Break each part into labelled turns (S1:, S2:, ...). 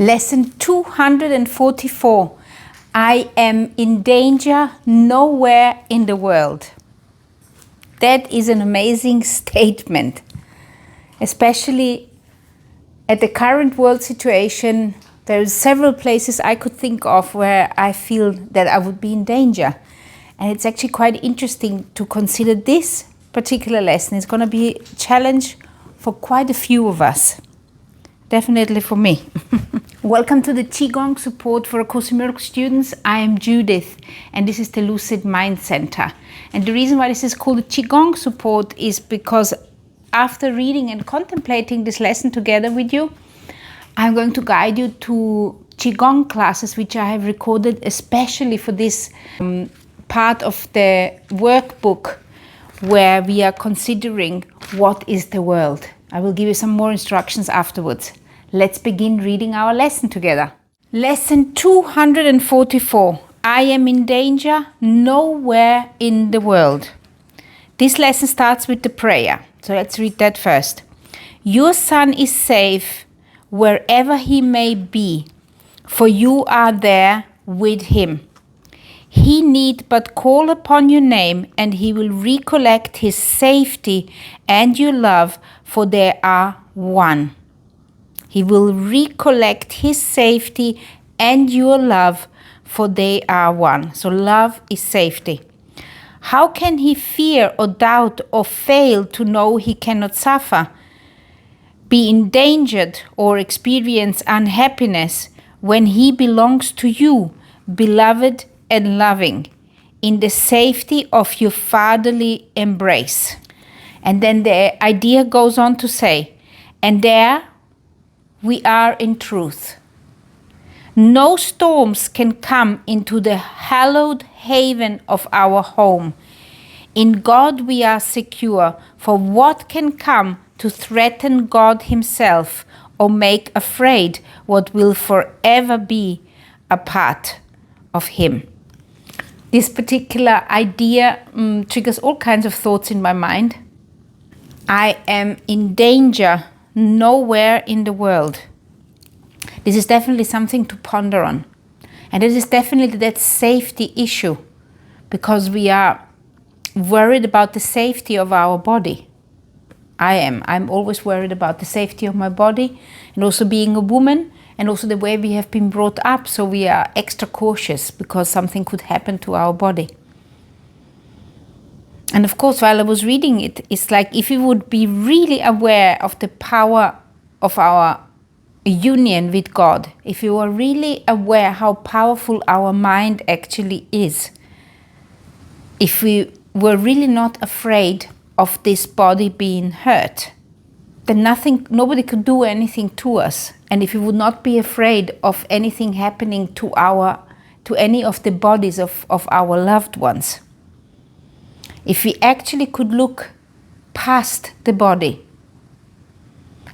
S1: Lesson 244. I am in danger nowhere in the world. That is an amazing statement, especially at the current world situation. There are several places I could think of where I feel that I would be in danger. And it's actually quite interesting to consider this particular lesson. It's going to be a challenge for quite a few of us. Definitely for me. Welcome to the Qigong support for A Course in Miracles students. I am Judith and this is the Lucid Mind Center. And the reason why this is called the Qigong support is because after reading and contemplating this lesson together with you, I'm going to guide you to Qigong classes which I have recorded especially for this part of the workbook where we are considering what is the world. I will give you some more instructions afterwards. Let's begin reading our lesson together. Lesson 244. I am in danger nowhere in the world. This lesson starts with the prayer. So let's read that first. Your son is safe wherever he may be, for you are there with him. He need but call upon your name, and he will recollect his safety and your love, for they are one. He will recollect his safety and your love, for they are one. So love is safety. How can he fear or doubt or fail to know he cannot suffer, be endangered or experience unhappiness when he belongs to you, beloved and loving, in the safety of your fatherly embrace? And then the idea goes on to say, and there we are in truth. No storms can come into the hallowed haven of our home. In God we are secure, for what can come to threaten God himself or make afraid what will forever be a part of him? This particular idea triggers all kinds of thoughts in my mind. I am in danger nowhere in the world. This is definitely something to ponder on. And it is definitely that safety issue, because we are worried about the safety of our body. I'm always worried about the safety of my body, and also being a woman, and also the way we have been brought up. So we are extra cautious because something could happen to our body. And of course, while I was reading it, it's like if we would be really aware of the power of our union with God, if we were really aware how powerful our mind actually is, if we were really not afraid of this body being hurt, then nobody could do anything to us. And if we would not be afraid of anything happening to any of the bodies of our loved ones, if we actually could look past the body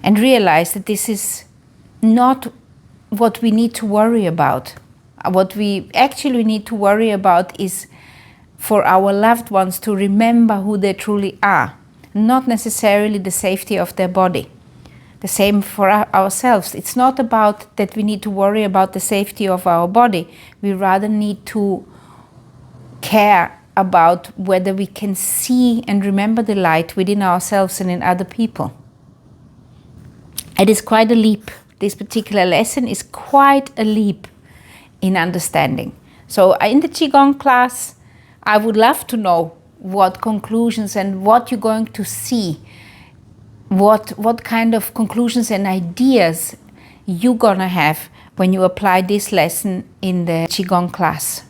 S1: and realize that this is not what we need to worry about. What we actually need to worry about is for our loved ones to remember who they truly are, not necessarily the safety of their body. The same for ourselves. It's not about that we need to worry about the safety of our body. We rather need to care about whether we can see and remember the light within ourselves and in other people. It is quite a leap. This particular lesson is quite a leap in understanding. So in the Qigong class, I would love to know what conclusions and what you're going to see, what kind of conclusions and ideas you're gonna have when you apply this lesson in the Qigong class.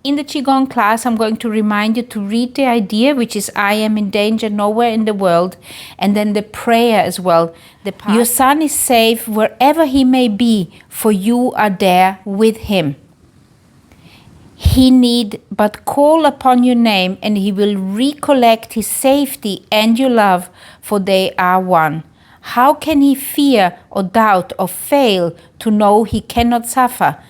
S1: In the Qigong class, I'm going to remind you to read the idea, which is I am in danger nowhere in the world, and then the prayer as well. Your son is safe wherever he may be, for you are there with him. He need but call upon your name, and he will recollect his safety and your love, for they are one. How can he fear or doubt or fail to know he cannot suffer,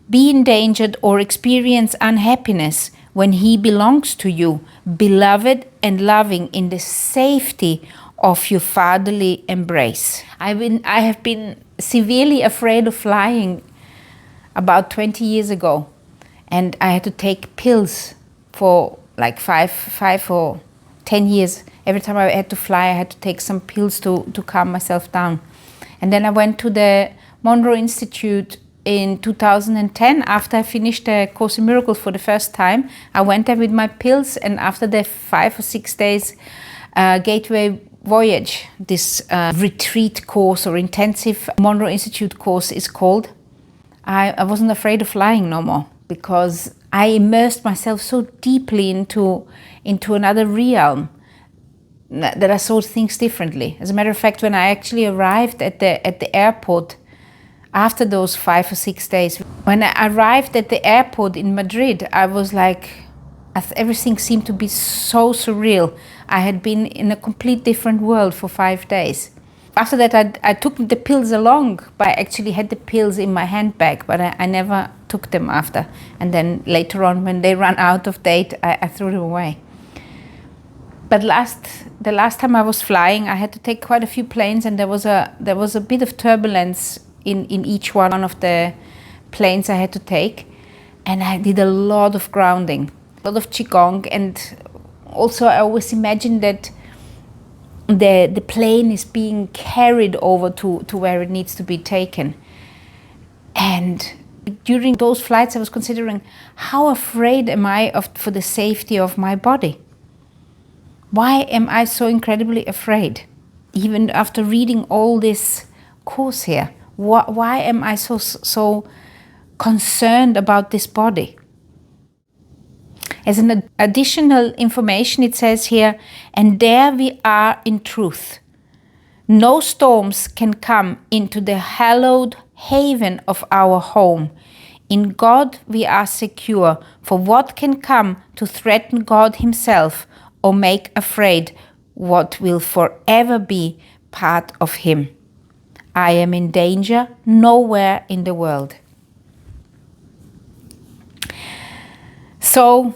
S1: be endangered or experience unhappiness when he belongs to you, beloved and loving, in the safety of your fatherly embrace? I have been severely afraid of flying about 20 years ago. And I had to take pills for like five or 10 years. Every time I had to fly, I had to take some pills to calm myself down. And then I went to the Monroe Institute in 2010. After I finished the Course in Miracles for the first time, I went there with my pills, and after the 5 or 6 days Gateway Voyage, this retreat course or intensive Monroe Institute course is called, I wasn't afraid of flying no more, because I immersed myself so deeply into another realm that I saw things differently. As a matter of fact, when I actually arrived at the airport after those 5 or 6 days, when I arrived at the airport in Madrid, I was like, everything seemed to be so surreal. I had been in a complete different world for 5 days. After that, I took the pills along, but I actually had the pills in my handbag, but I never took them after. And then later on, when they ran out of date, I threw them away. But the last time I was flying, I had to take quite a few planes, and there was a bit of turbulence in each one of the planes I had to take. And I did a lot of grounding, a lot of Qigong, and also I always imagined that the plane is being carried over to where it needs to be taken. And during those flights, I was considering, how afraid am I for the safety of my body? Why am I so incredibly afraid? Even after reading all this course here, why am I so concerned about this body? As an additional information, it says here, and there we are in truth. No storms can come into the hallowed haven of our home. In God we are secure, for what can come to threaten God himself or make afraid what will forever be part of him? I am in danger nowhere in the world. So,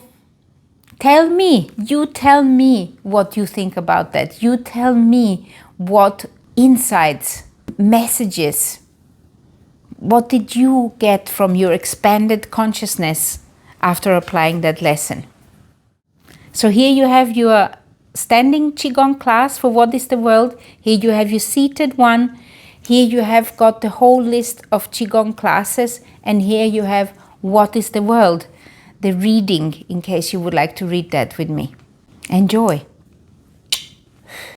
S1: you tell me what you think about that. You tell me what insights, messages, what did you get from your expanded consciousness after applying that lesson? So here you have your standing Qigong class for What is the World. Here you have your seated one. Here you have got the whole list of Qigong classes. And here you have What is the World, the reading, in case you would like to read that with me. Enjoy.